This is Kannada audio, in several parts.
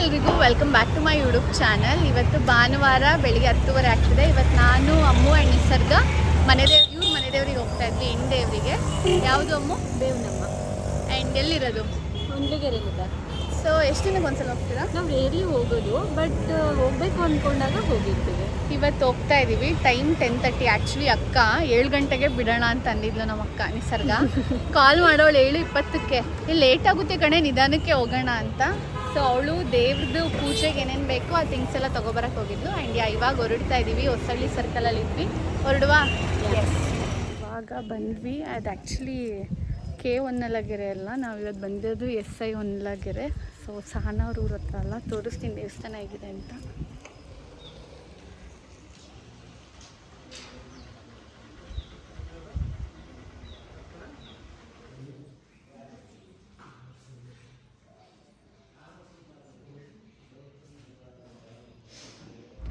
ಎಲ್ರಿಗೂ welcome back to my YouTube channel. ಇವತ್ತು ಭಾನುವಾರ ಬೆಳಿಗ್ಗೆ 10:30 ಆಗ್ತಿದೆ. ಇವತ್ತು ನಾನು ಅಮ್ಮು ಆ್ಯಂಡ್ ನಿಸರ್ಗ ಇವ್ರ ಮನೆ ದೇವ್ರಿಗೆ ಹೋಗ್ತಾ ಇದ್ವಿ. ಹೆಣ್ಣು ದೇವರಿಗೆ. ಯಾವುದು ಅಮ್ಮು? ಬೇವನಮ್ಮ. ಆ್ಯಂಡ್ ಎಲ್ಲಿರೋದು? ಹೊಂಡ್ಲಿಗೆರೆಲಿದೆ. ಸೊ ಎಷ್ಟು ದಿನಕ್ಕೆ ಒಂದ್ಸಲ ಹೋಗ್ತೀರಾ? ನಾವು ರೇರ್ಲಿ ಹೋಗೋದು, ಬಟ್ ಹೋಗ್ಬೇಕು ಅಂದ್ಕೊಂಡಾಗ ಹೋಗಿರ್ತೀವಿ. ಇವತ್ತು ಹೋಗ್ತಾ ಇದ್ದೀವಿ. ಟೈಮ್ 10:30. ಆ್ಯಕ್ಚುಲಿ ಅಕ್ಕ 7 ಗಂಟೆಗೆ ಬಿಡೋಣ ಅಂತ ಅಂದಿದ್ಲು ನಮ್ಮ ಅಕ್ಕ ನಿಸರ್ಗ. ಕಾಲ್ ಮಾಡೋಳು 7:20ಕ್ಕೆ. ಲೇಟ್ ಆಗುತ್ತೆ ಕಣೆ, ನಿಧಾನಕ್ಕೆ ಹೋಗೋಣ ಅಂತ. ಸೊ ಅವಳು ದೇವ್ರದ್ದು ಪೂಜೆಗೆ ಏನೇನು ಬೇಕೋ ಆ ಥಿಂಗ್ಸ್ ಎಲ್ಲ ತೊಗೊಬರಕ್ಕೆ ಹೋಗಿದ್ಲು. ಆ್ಯಂಡ್ ಇವಾಗ ಹೊರಡ್ತಾ ಇದ್ದೀವಿ. ಹೊಸಳ್ಳಿ ಸರ್ಕಲಲ್ಲಿ ಇದ್ವಿ. ಹೊರಡುವ ಇವಾಗ ಬಂದ್ವಿ. ಅದು ಆ್ಯಕ್ಚುಲಿ K1 ಅಲ್ಲ, ನಾವು ಇವತ್ತು ಬಂದಿರೋದು SI1 ಸೊ ಸಹನವ್ರ ಊರ ಹತ್ರ ಅಲ್ಲ. ತೋರಿಸ್ತೀನಿ ದೇವಸ್ಥಾನ ಹೇಗಿದೆ ಅಂತ.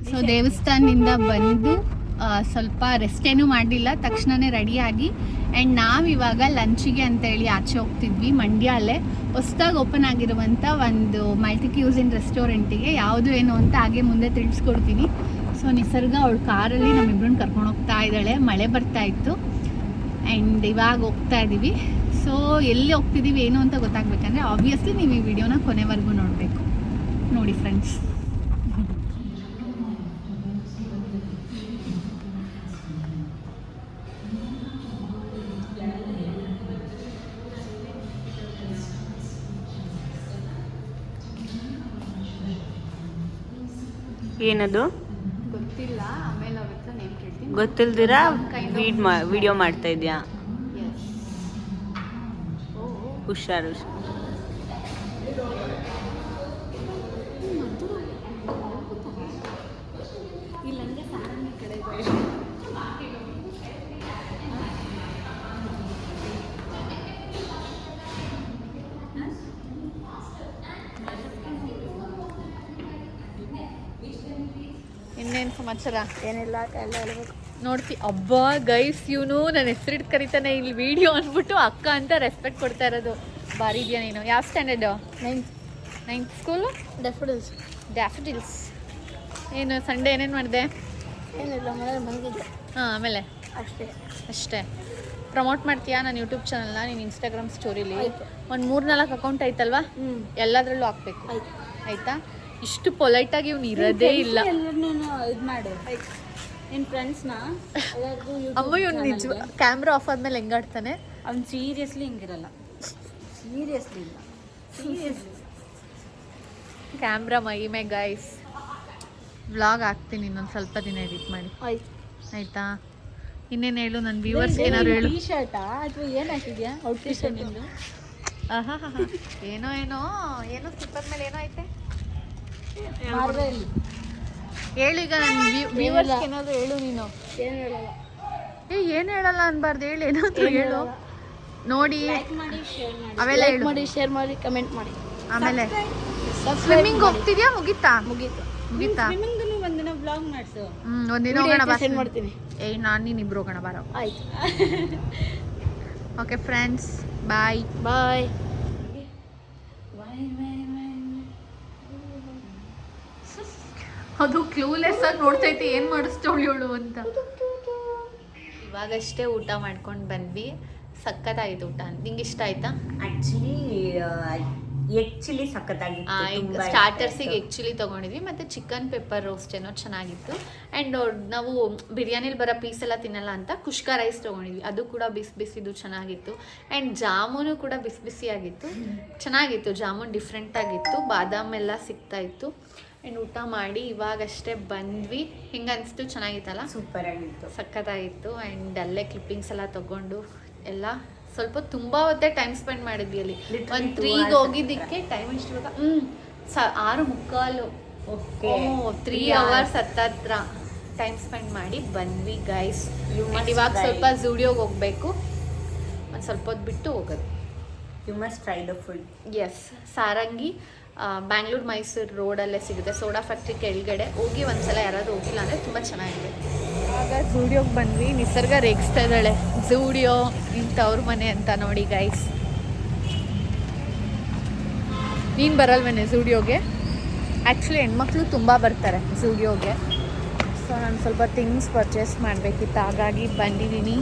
ಸೊ ದೇವಸ್ಥಾನದಿಂದ ಬಂದು ಸ್ವಲ್ಪ ರೆಸ್ಟ್ ಏನೂ ಮಾಡಲಿಲ್ಲ, ತಕ್ಷಣವೇ ರೆಡಿಯಾಗಿ ಆ್ಯಂಡ್ ನಾವಿವಾಗ ಲಂಚಿಗೆ ಅಂತೇಳಿ ಆಚೆ ಹೋಗ್ತಿದ್ವಿ. ಮಂಡ್ಯಲ್ಲೇ ಹೊಸ್ದಾಗಿ ಓಪನ್ ಆಗಿರುವಂಥ ಒಂದು ಮಲ್ಟಿ ಕ್ಯೂಸಿನ್ ರೆಸ್ಟೋರೆಂಟಿಗೆ. ಯಾವುದು ಏನು ಅಂತ ಹಾಗೆ ಮುಂದೆ ತಿಳಿಸ್ಕೊಡ್ತೀನಿ. ಸೊ ನಿಸರ್ಗ ಅವಳು ಕಾರಲ್ಲಿ ನಮ್ಮಿಬ್ಬರನ್ನ ಕರ್ಕೊಂಡು ಹೋಗ್ತಾ ಇದ್ದಾಳೆ. ಮಳೆ ಬರ್ತಾ ಇತ್ತು ಆ್ಯಂಡ್ ಇವಾಗ ಹೋಗ್ತಾ ಇದ್ದೀವಿ. ಸೊ ಎಲ್ಲಿ ಹೋಗ್ತಿದ್ದೀವಿ ಏನು ಅಂತ ಗೊತ್ತಾಗಬೇಕಂದ್ರೆ ಆಬ್ವಿಯಸ್ಲಿ ನೀವು ಈ ವಿಡಿಯೋನ ಕೊನೆವರೆಗೂ ನೋಡಬೇಕು. ನೋಡಿ ಫ್ರೆಂಡ್ಸ್. ಏನದು ಗೊತ್ತಿಲ್ಲ, ಆಮೇಲೆ ಅವ್ರ ಹತ್ರ ನೇಮ್ ಕೇಳ್ತೀನಿ. ಗೊತ್ತಿಲ್ದಿರಾ ವಿಡಿಯೋ ಮಾಡ್ತಾ ಇದೆಯಾ? ಹುಷಾರು. ಇಲ್ಲಂಗೆ ಸಾರಂಗಿ ಕಡೆ ಇನ್ನೇನು ಸಮಾಚಾರ? ಏನಿಲ್ಲ, ಎಲ್ಲ ಹೇಳ್ಬೇಕು. ನೋಡ್ತಿ ಅಬ್ಬಾ ಗೈಸ್, ಇವನು ನನ್ನ ಹೆಸರಿಟ್ಟು ಕರಿತಾನೆ ಇಲ್ಲಿ ವಿಡಿಯೋ ಅಂದ್ಬಿಟ್ಟು ಅಕ್ಕ ಅಂತ ರೆಸ್ಪೆಕ್ಟ್ ಕೊಡ್ತಾ ಇರೋದು. ಭಾರಿ ಇದೆಯಾ ನೀನು. ಯಾವ ಸ್ಟ್ಯಾಂಡರ್ಡು? 9th school. ಡ್ಯಾಫಡಿಲ್ಸ್. ಏನು ಸಂಡೇ ಏನೇನು ಮಾಡಿದೆ? ಏನಿಲ್ಲ, ಮನೇಲಿ ಬಂದಿದ್ದೆ. ಹಾಂ, ಆಮೇಲೆ ಅಷ್ಟೇ. ಪ್ರಮೋಟ್ ಮಾಡ್ತೀಯಾ ನನ್ನ ಯೂಟ್ಯೂಬ್ ಚಾನಲ್ನ ನೀನು ಇನ್ಸ್ಟಾಗ್ರಾಮ್ ಸ್ಟೋರಿಲಿ? ಒಂದು 3-4 ಅಕೌಂಟ್ ಆಯ್ತಲ್ವಾ? ಎಲ್ಲದರಲ್ಲೂ ಹಾಕ್ಬೇಕು ಆಯಿತಾ? ಇಷ್ಟು ಪೊಲೈಟಾಗಿ ಇವ್ನು ಇರೋದೇ ಇಲ್ಲ. ಎಲ್ಲರನ್ನೂ ಇದು ಮಾಡು, ನಿನ್ನ ಫ್ರೆಂಡ್ಸ್ನ ಎಲ್ಲರಿಗೂ. ಅಮ್ಮ ಇವ್ನು ನಿಜ ಕ್ಯಾಮ್ರಾ ಆಫ್ ಆದ್ಮೇಲೆ ಹೆಂಗಾಡ್ತಾನೆ ಅವ್ನು. ಸೀರಿಯಸ್ಲಿ ಹಿಂಗಿರಲ್ಲ, ಸೀರಿಯಸ್ಲಿ ಇಲ್ಲ, ಸೀರಿಯಸ್ಲಿ. ಕ್ಯಾಮ್ರಾ ಮೈಮೆ ಗೈಸ್. ವ್ಲಾಗ್ ಹಾಕ್ತೀನಿ ಇನ್ನೊಂದು ಸ್ವಲ್ಪ ದಿನ ಎಡಿಟ್ ಮಾಡಿ. ಆಯಿತಾ? ಇನ್ನೇನು ಹೇಳು ನನ್ನ ವ್ಯೂವರ್ಸ್ಗೆ ಏನಾದ್ರು ಹೇಳು. ಟೀ ಶರ್ಟಾ ಅಥವಾ ಏನು ಹಾಕಿದ್ಯಾ? ಔಟ್ ಟೀ ಶರ್ಟ್ ನಿಂದು. ಏನೋ ಸ್ಲಿಪ್ಪರ್ ಮೇಲೆ ಏನೋ ಐತೆ ಹೇಳು. ಈಗ ನನ್ನ ವ್ಯೂವರ್ಸ್ಗೆ ಏನಾದ್ರು ಹೇಳು ನೀನು. ಏನು ಹೇಳಲ್ಲ. ಏನು ಹೇಳಲ್ಲ ಅನ್ಬಾರ್ದು, ಹೇಳು ಏನಾದ್ರು ಹೇಳು. ನೋಡಿ ಅವೆಲ್ಲ ಲೈಕ್ ಮಾಡಿ, ಶೇರ್ ಮಾಡಿ, ಕಮೆಂಟ್ ಮಾಡಿ. ಆಮೇಲೆ ಸ್ವಿಮ್ಮಿಂಗ್ ಹೋಗ್ತಿದ್ಯಾ? ಮುಗೀತಾ? ಮುಗೀತು. ಸ್ವಿಮ್ಮಿಂಗ್ ಒಂದಿನ ಬ್ಲಾಗ್ ಮಾಡಿಸು. ಒಂದಿನ ಹೋಗೋಣ ಬಾ. ಸೆಂಡ್ ಮಾಡ್ತೀನಿ. ನಾನು ನೀನು ಇಬ್ರು ಹೋಗೋಣ ಬಾರೋ. ಆಯ್ತು. ಓಕೆ ಫ್ರೆಂಡ್ಸ್, ಬಾಯ್. ಬಾಯ್. ಅದು ಕ್ಲೂಲೆಸ್ ಆಗಿ ನೋಡ್ತೈತೆ ಏನು ಮಾಡಿಸ್ತವಳು ಅಂತ. ಇವಾಗಷ್ಟೇ ಊಟ ಮಾಡ್ಕೊಂಡು ಬಂದ್ವಿ. ಸಖತ್ತಾಗಿತ್ತು ಊಟ. ನಿಂಗೆ ಇಷ್ಟ ಆಯ್ತಾ? ಆಕ್ಚುಲಿ ಎಗ್ ಚಿಲ್ಲಿ ಸಖತ್ತಾಗಿತ್ತು. ಸ್ಟಾರ್ಟರ್ಸಿಗೆ ಎಗ್ ಚಿಲ್ಲಿ ತೊಗೊಂಡಿದ್ವಿ ಮತ್ತು ಚಿಕನ್ ಪೆಪ್ಪರ್ ರೋಸ್ಟ್ ಏನೋ ಚೆನ್ನಾಗಿತ್ತು. ಆ್ಯಂಡ್ ನಾವು ಬಿರಿಯಾನಿಲಿ ಬರೋ ಪೀಸ್ ಎಲ್ಲ ತಿನ್ನಲ್ಲ ಅಂತ ಕುಷ್ಕ ರೈಸ್ ತೊಗೊಂಡಿದ್ವಿ. ಅದು ಕೂಡ ಬಿಸಿದು ಚೆನ್ನಾಗಿತ್ತು. ಆ್ಯಂಡ್ ಜಾಮೂನು ಕೂಡ ಬಿಸಿಯಾಗಿತ್ತು, ಚೆನ್ನಾಗಿತ್ತು. ಜಾಮೂನ್ ಡಿಫ್ರೆಂಟಾಗಿತ್ತು. ಬಾದಾಮ್ ಎಲ್ಲ ಸಿಗ್ತಾಯಿತ್ತು. ಆ್ಯಂಡ್ ಊಟ ಮಾಡಿ ಇವಾಗಷ್ಟೇ ಬಂದ್ವಿ. ಹಿಂಗೆ ಅನಿಸ್ತು, ಚೆನ್ನಾಗಿತ್ತಲ್ಲ? ಸೂಪರ್ ಆಗಿತ್ತು, ಸಖತ್ತಾಗಿತ್ತು. ಆ್ಯಂಡ್ ಅಲ್ಲೇ ಕ್ಲಿಪ್ಪಿಂಗ್ಸ್ ಎಲ್ಲ ತೊಗೊಂಡು ಎಲ್ಲ ಸ್ವಲ್ಪ ತುಂಬ ಹೊತ್ತೇ ಟೈಮ್ ಸ್ಪೆಂಡ್ ಮಾಡಿದ್ವಿ ಅಲ್ಲಿ. ಒಂದು 3ಗೆ ಹೋಗಿದ್ದಕ್ಕೆ ಟೈಮ್ ಎಷ್ಟು ಬೇಕಾ? 6:45. 3 hours ಹತ್ತತ್ರ ಟೈಮ್ ಸ್ಪೆಂಡ್ ಮಾಡಿ ಬಂದ್ವಿ ಗೈಸ್. ಆ್ಯಂಡ್ ಇವಾಗ ಸ್ವಲ್ಪ ಝೂಡಿಯೋಗೆ ಹೋಗಬೇಕು. ಒಂದು ಸ್ವಲ್ಪ ಹೊತ್ತು ಬಿಟ್ಟು ಹೋಗೋದು. You must try the food. Yes, Sarangi Bangalore Mysore ರೋಡಲ್ಲೇ ಸಿಗುತ್ತೆ. ಸೋಡಾ ಫ್ಯಾಕ್ಟ್ರಿ ಕೆಳಗಡೆ ಹೋಗಿ ಒಂದ್ಸಲ ಯಾರಾದರೂ ಹೋಗಿಲ್ಲ ಅಂದರೆ ತುಂಬ ಚೆನ್ನಾಗಿದೆ. ಆಗ ಝೂಡಿಯೋಗೆ ಬಂದ್ವಿ. ನಿಸರ್ಗ ರೇಗಿಸ್ತಾ ಇದ್ದಾಳೆ. ಝೂಡಿಯೋ ಇಂಥವ್ರ ಮನೆ ಅಂತ ನೋಡಿ ಗೈಸ್. ನೀನು ಬರಲ್ವೇನೆ ಝೂಡಿಯೋಗೆ? ಆ್ಯಕ್ಚುಲಿ ಹೆಣ್ಮಕ್ಳು ತುಂಬ ಬರ್ತಾರೆ ಝೂಡಿಯೋಗೆ. ಸೊ ನಾನು ಸ್ವಲ್ಪ ಥಿಂಗ್ಸ್ ಪರ್ಚೇಸ್ ಮಾಡಬೇಕಿತ್ತು, ಹಾಗಾಗಿ ಬಂದಿದ್ದೀನಿ.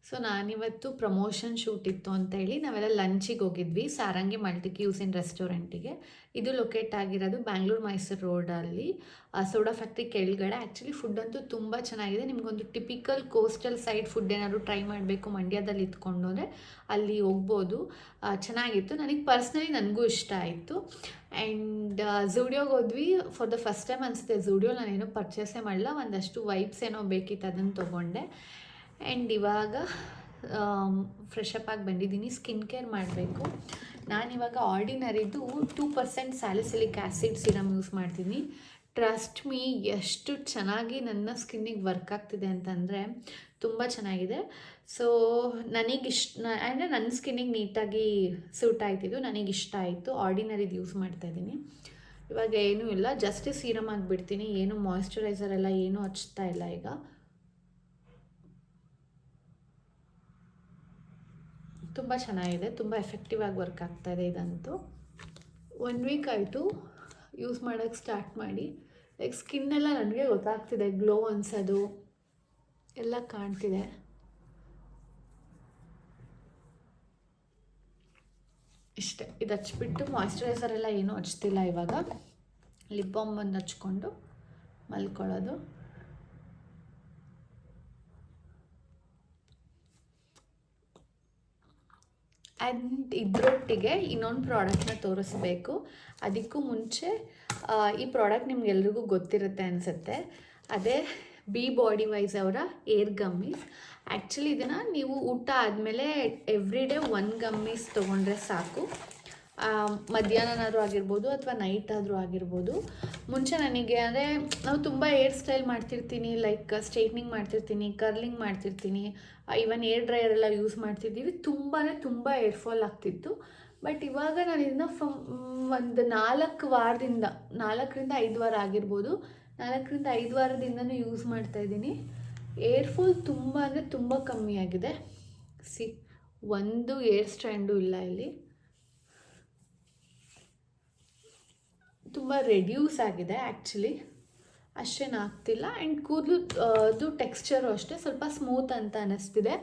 ಸೊ ನಾನಿವತ್ತು ಪ್ರಮೋಷನ್ ಶೂಟ್ ಇತ್ತು ಅಂತೇಳಿ ನಾವೆಲ್ಲ ಲಂಚಿಗೆ ಹೋಗಿದ್ವಿ ಸಾರಂಗಿ ಮಲ್ಟಿ ಕ್ಯೂಸಿನ್ ರೆಸ್ಟೋರೆಂಟಿಗೆ. ಇದು ಲೊಕೇಟ್ ಆಗಿರೋದು ಬ್ಯಾಂಗ್ಳೂರು ಮೈಸೂರು ರೋಡಲ್ಲಿ, ಸೋಡಾ ಫ್ಯಾಕ್ಟ್ರಿ ಕೆಳಗಡೆ. ಆ್ಯಕ್ಚುಲಿ ಫುಡ್ ಅಂತೂ ತುಂಬ ಚೆನ್ನಾಗಿದೆ. ನಿಮಗೊಂದು ಟಿಪಿಕಲ್ ಕೋಸ್ಟಲ್ ಸೈಡ್ ಫುಡ್ ಏನಾದ್ರು ಟ್ರೈ ಮಾಡಬೇಕು ಮಂಡ್ಯದಲ್ಲಿ ಇದ್ಕೊಂಡು ಅಂದರೆ ಅಲ್ಲಿ ಹೋಗ್ಬೋದು. ಚೆನ್ನಾಗಿತ್ತು. ನನಗೂ ಇಷ್ಟ ಆಯಿತು. ಆ್ಯಂಡ್ ಝೂಡಿಯೋಗೆ ಹೋದ್ವಿ. ಫಾರ್ ದ ಫಸ್ಟ್ ಟೈಮ್ ಅನಿಸುತ್ತೆ ಝೂಡಿಯೋ ನಾನೇನೋ ಪರ್ಚೇಸೇ ಮಾಡಲ್ಲ, ಒಂದಷ್ಟು ವೈಬ್ಸ್ ಏನೋ ಬೇಕಿತ್ತು ಅದನ್ನು ತೊಗೊಂಡೆ. ಆ್ಯಂಡ್ ಇವಾಗ ಫ್ರೆಶ್ ಅಪ್ ಆಗಿ ಬಂದಿದ್ದೀನಿ. ಸ್ಕಿನ್ ಕೇರ್ ಮಾಡಬೇಕು. ನಾನಿವಾಗ ಆರ್ಡಿನರಿದು 2% ಸ್ಯಾಲಿಸಿಲಿಕ್ ಆ್ಯಸಿಡ್ ಸಿರಮ್ ಯೂಸ್ ಮಾಡ್ತೀನಿ. ಟ್ರಸ್ಟ್ ಮೀ, ಎಷ್ಟು ಚೆನ್ನಾಗಿ ನನ್ನ ಸ್ಕಿನ್ನಿಗೆ ವರ್ಕ್ ಆಗ್ತಿದೆ ಅಂತಂದರೆ ತುಂಬ ಚೆನ್ನಾಗಿದೆ. ಸೊ ಅಂದರೆ ನನ್ನ ಸ್ಕಿನ್ನಿಗೆ ನೀಟಾಗಿ ಸೂಟ್ ಆಯ್ತಿದ್ದು, ನನಗಿಷ್ಟ ಆಯಿತು. ಆರ್ಡಿನರಿದು ಯೂಸ್ ಮಾಡ್ತಾಯಿದ್ದೀನಿ. ಇವಾಗ ಏನೂ ಇಲ್ಲ, ಜಸ್ಟ್ ಸೀರಮ್ ಆಗಿಬಿಡ್ತೀನಿ. ಏನು ಮಾಯ್ಶ್ಚರೈಸರ್ ಎಲ್ಲ ಏನೂ ಹಚ್ತಾ ಇಲ್ಲ. ಈಗ ತುಂಬ ಚೆನ್ನಾಗಿದೆ, ತುಂಬ ಎಫೆಕ್ಟಿವ್ ಆಗಿ ವರ್ಕ್ ಆಗ್ತಾಯಿದೆ. ಇದಂತೂ 1 ವೀಕ್ ಆಯಿತು ಯೂಸ್ ಮಾಡೋಕ್ಕೆ ಸ್ಟಾರ್ಟ್ ಮಾಡಿ. ಲೈಕ್ ಸ್ಕಿನ್ನೆಲ್ಲ ನನಗೆ ಗೊತ್ತಾಗ್ತಿದೆ, ಗ್ಲೋ ಅನ್ಸೋದು ಎಲ್ಲ ಕಾಣ್ತಿದೆ. ಇಷ್ಟೇ, ಇದು ಹಚ್ಬಿಟ್ಟು ಮಾಯ್ಶ್ಚರೈಸರ್ ಎಲ್ಲ ಏನೂ ಹಚ್ತಿಲ್ಲ. ಇವಾಗ ಲಿಪ್ ಬಾಮ್ ಒಂದು ಹಚ್ಕೊಂಡು ಮಲ್ಕೊಳ್ಳೋದು. ಆ್ಯಂಡ್ ಇದರೊಟ್ಟಿಗೆ ಇನ್ನೊಂದು ಪ್ರಾಡಕ್ಟ್ನ ತೋರಿಸ್ಬೇಕು. ಅದಕ್ಕೂ ಮುಂಚೆ ಈ ಪ್ರಾಡಕ್ಟ್ ನಿಮ್ಗೆಲ್ರಿಗೂ ಗೊತ್ತಿರುತ್ತೆ ಅನಿಸುತ್ತೆ. ಅದೇ ಬಿ ಬಾಡಿ ವೈಸ್ ಅವರ ಏರ್ ಗಮ್ಮೀಸ್. ಆ್ಯಕ್ಚುಲಿ ಇದನ್ನು ನೀವು ಊಟ ಆದಮೇಲೆ ಎವ್ರಿ ಡೇ 1 ಗಮ್ಮೀಸ್ ತೊಗೊಂಡ್ರೆ ಸಾಕು. ಮಧ್ಯಾಹ್ನನಾದರೂ ಆಗಿರ್ಬೋದು ಅಥವಾ ನೈಟ್ ಆದರೂ ಆಗಿರ್ಬೋದು. ಮುಂಚೆ ನನಗೆ ಅಂದರೆ ನಾವು ತುಂಬ ಏರ್ ಸ್ಟೈಲ್ ಮಾಡ್ತಿರ್ತೀನಿ, ಲೈಕ್ ಸ್ಟ್ರೈಟ್ನಿಂಗ್ ಮಾಡ್ತಿರ್ತೀನಿ, ಕರ್ಲಿಂಗ್ ಮಾಡ್ತಿರ್ತೀನಿ, ಈವನ್ ಏರ್ ಡ್ರೈಯರ್ ಎಲ್ಲ ಯೂಸ್ ಮಾಡ್ತಿರ್ತೀವಿ. ತುಂಬ ಏರ್ ಫಾಲ್ ಆಗ್ತಿತ್ತು. ಬಟ್ ಇವಾಗ ನಾನು ಇದನ್ನ ಒಂದು 4 ವಾರದಿಂದ 4ರಿಂದ 5 ವಾರ ಆಗಿರ್ಬೋದು, 4ರಿಂದ 5 ವಾರದಿಂದನೂ ಯೂಸ್ ಮಾಡ್ತಾಯಿದ್ದೀನಿ. ಏರ್ ಫಾಲ್ ತುಂಬ ಕಮ್ಮಿ ಆಗಿದೆ. ಒಂದು ಏರ್ ಸ್ಟ್ಯಾಂಡು ಇಲ್ಲ ಇಲ್ಲಿ. ತುಂಬ ರೆಡ್ಯೂಸ್ ಆಗಿದೆ ಆ್ಯಕ್ಚುಲಿ, ಅಷ್ಟೇನು ಆಗ್ತಿಲ್ಲ. ಆ್ಯಂಡ್ ಕೂದಲು ಅದು ಟೆಕ್ಸ್ಚರು ಅಷ್ಟೇ ಸ್ವಲ್ಪ ಸ್ಮೂತ್ ಅಂತ ಅನ್ನಿಸ್ತಿದೆ.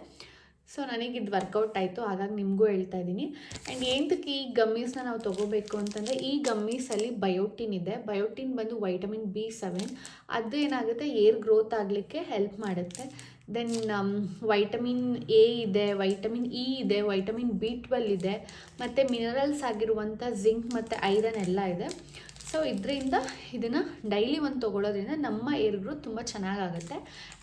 ಸೊ ನನಗಿದು ವರ್ಕೌಟ್ ಆಯಿತು, ಹಾಗಾಗಿ ನಿಮಗೂ ಹೇಳ್ತಾ ಇದ್ದೀನಿ. ಆ್ಯಂಡ್ ಏನಕ್ಕೆ ಈ ಗಮ್ಮೀಸ್ನ ನಾವು ತೊಗೋಬೇಕು ಅಂತಂದರೆ, ಈ ಗಮ್ಮೀಸಲ್ಲಿ ಬಯೋಟಿನ್ ಇದೆ. ಬಯೋಟಿನ್ ಬಂದು ವೈಟಮಿನ್ B7. ಅದು ಏನಾಗುತ್ತೆ, ಏರ್ ಗ್ರೋತ್ ಆಗಲಿಕ್ಕೆ ಹೆಲ್ಪ್ ಮಾಡುತ್ತೆ. ದೆನ್ ವೈಟಮಿನ್ ಎ ಇದೆ, ವೈಟಮಿನ್ ಇ ಇದೆ, ವೈಟಮಿನ್ B12 ಇದೆ, ಮತ್ತು ಮಿನರಲ್ಸ್ ಆಗಿರುವಂಥ ಜಿಂಕ್ ಮತ್ತು ಐರನ್ ಎಲ್ಲ ಇದೆ. ಸೊ ಇದರಿಂದ ಇದನ್ನು ಡೈಲಿ ಒಂದು ತೊಗೊಳೋದ್ರಿಂದ ನಮ್ಮ ಏರ್ ಗ್ರೋತ್ ತುಂಬ ಚೆನ್ನಾಗಾಗುತ್ತೆ.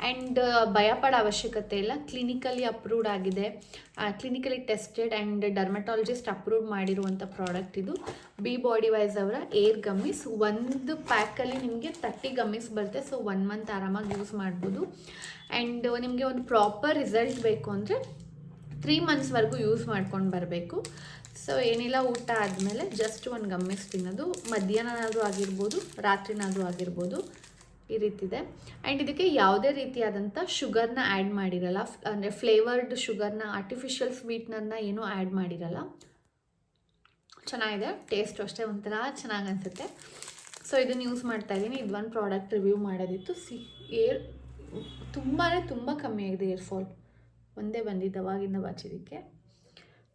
ಆ್ಯಂಡ್ ಭಯಪಡೋ ಅವಶ್ಯಕತೆ ಇಲ್ಲ. ಕ್ಲಿನಿಕಲಿ ಅಪ್ರೂವ್ಡ್ ಆಗಿದೆ, clinically tested and dermatologist approved ಮಾಡಿರುವಂಥ ಪ್ರಾಡಕ್ಟ್ ಇದು. ಬಿ ಬಾಡಿ ವೈಸ್ ಅವರ ಏರ್ ಗಮ್ಮೀಸ್. ಒಂದು ಪ್ಯಾಕಲ್ಲಿ ನಿಮಗೆ 30 ಗಮ್ಮೀಸ್ ಬರುತ್ತೆ. ಸೊ 1 ಮಂತ್ ಆರಾಮಾಗಿ ಯೂಸ್ ಮಾಡ್ಬೋದು. ಆ್ಯಂಡ್ ನಿಮಗೆ ಒಂದು ಪ್ರಾಪರ್ ರಿಸಲ್ಟ್ ಬೇಕು ಅಂದರೆ 3 ಮಂತ್ಸ್ವರೆಗೂ ಯೂಸ್ ಮಾಡ್ಕೊಂಡು ಬರಬೇಕು. ಸೊ ಏನಿಲ್ಲ, ಊಟ ಆದಮೇಲೆ ಜಸ್ಟ್ 1 ಗಮ್ಮೀಸ್ ತಿನ್ನೋದು. ಮಧ್ಯಾಹ್ನನಾದರೂ ಆಗಿರ್ಬೋದು, ರಾತ್ರಿನಾದರೂ ಆಗಿರ್ಬೋದು. ಈ ರೀತಿದೆ. ಆ್ಯಂಡ್ ಇದಕ್ಕೆ ಯಾವುದೇ ರೀತಿಯಾದಂಥ ಶುಗರ್ನ ಆ್ಯಡ್ ಮಾಡಿರಲ್ಲ. ಅಂದರೆ ಫ್ಲೇವರ್ಡ್ ಶುಗರ್ನ, ಆರ್ಟಿಫಿಷಿಯಲ್ ಸ್ವೀಟ್ನರ್ನ ಏನೂ ಆ್ಯಡ್ ಮಾಡಿರಲ್ಲ. ಚೆನ್ನಾಗಿದೆ, ಟೇಸ್ಟ್ ಅಷ್ಟೇ ಒಂಥರ ಚೆನ್ನಾಗಿ ಅನಿಸುತ್ತೆ. ಸೊ ಇದನ್ನು ಯೂಸ್ ಮಾಡ್ತಾಯಿದ್ದೀನಿ. ಇದು ಒಂದು ಪ್ರಾಡಕ್ಟ್ ರಿವ್ಯೂ ಮಾಡೋದಿತ್ತು. ಏರ್ ತುಂಬ ಕಮ್ಮಿ ಆಗಿದೆ ಏರ್ ಫಾಲ್. ಒಂದೇ ಬಂದಿದ್ದು ಅವಾಗಿಂದ ಬಾಚಿದ್ದಕ್ಕೆ.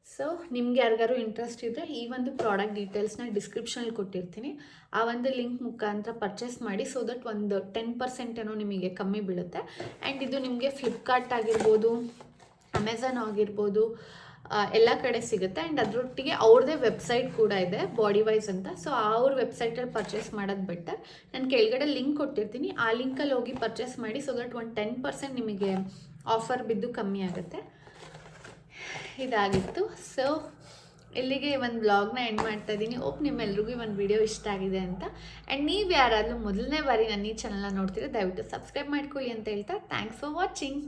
ಸೊ ನಿಮ್ಗೆ ಯಾರಿಗಾರು ಇಂಟ್ರೆಸ್ಟ್ ಇದ್ದರೆ ಈ ಒಂದು ಪ್ರಾಡಕ್ಟ್ ಡೀಟೇಲ್ಸ್ನ ಡಿಸ್ಕ್ರಿಪ್ಷನಲ್ಲಿ ಕೊಟ್ಟಿರ್ತೀನಿ. ಆ ಒಂದು ಲಿಂಕ್ ಮುಖಾಂತರ ಪರ್ಚೇಸ್ ಮಾಡಿ. ಸೊ ದಟ್ ಒಂದು 10% ಏನೋ ನಿಮಗೆ ಕಮ್ಮಿ ಬೀಳುತ್ತೆ. ಆ್ಯಂಡ್ ಇದು ನಿಮಗೆ ಫ್ಲಿಪ್ಕಾರ್ಟ್ ಆಗಿರ್ಬೋದು, ಅಮೆಝಾನ್ ಆಗಿರ್ಬೋದು, ಎಲ್ಲ ಕಡೆ ಸಿಗುತ್ತೆ. ಆ್ಯಂಡ್ ಅದರೊಟ್ಟಿಗೆ ಅವ್ರದ್ದೇ ವೆಬ್ಸೈಟ್ ಕೂಡ ಇದೆ, ಬಾಡಿ ವೈಸ್ ಅಂತ. ಸೊ ಅವ್ರ ವೆಬ್ಸೈಟಲ್ಲಿ ಪರ್ಚೇಸ್ ಮಾಡೋದು ಬೆಟರ್. ನಾನು ಕೆಳಗಡೆ ಲಿಂಕ್ ಕೊಟ್ಟಿರ್ತೀನಿ, ಆ ಲಿಂಕಲ್ಲಿ ಹೋಗಿ ಪರ್ಚೇಸ್ ಮಾಡಿ. ಸೊ ದಟ್ ಒಂದು 10% ನಿಮಗೆ ಆಫರ್ ಬಿದ್ದು ಕಮ್ಮಿ ಆಗುತ್ತೆ. ಇದಾಗಿತ್ತು. ಸೊ ಇಲ್ಲಿಗೆ ಒಂದು ವ್ಲಾಗ್ನ ಎಂಡ್ ಮಾಡ್ತಾ ಇದ್ದೀನಿ. ಹೋಪ್ ನಿಮ್ಮೆಲ್ರಿಗೂ ಈ ಒಂದು ವಿಡಿಯೋ ಇಷ್ಟ ಆಗಿದೆ ಅಂತ. ಆ್ಯಂಡ್ ನೀವು ಯಾರಾದರೂ ಮೊದಲನೇ ಬಾರಿ ನನ್ನ ಈ ಚಾನಲ್ನ ನೋಡ್ತೀರಾ, ದಯವಿಟ್ಟು ಸಬ್ಸ್ಕ್ರೈಬ್ ಮಾಡ್ಕೊಳ್ಳಿ ಅಂತ ಹೇಳ್ತಾ ಥ್ಯಾಂಕ್ಸ್ ಫಾರ್ ವಾಚಿಂಗ್.